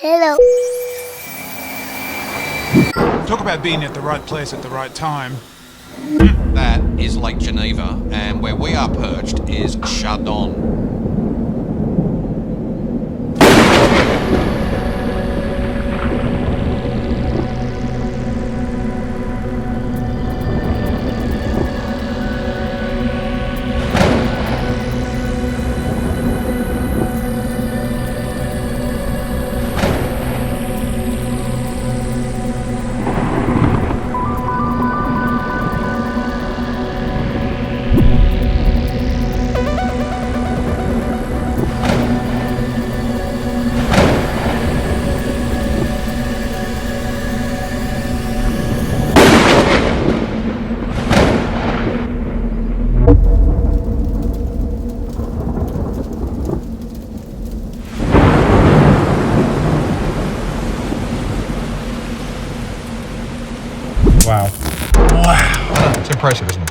Hello. Talk about being at the right place at the right time. That is Lake Geneva, and where we are perched is Chardon. Wow. Wow. It's impressive, isn't it?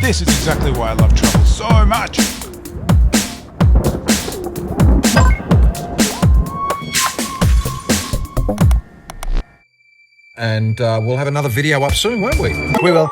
This is exactly why I love travel so much. And we'll have another video up soon, won't we? We will.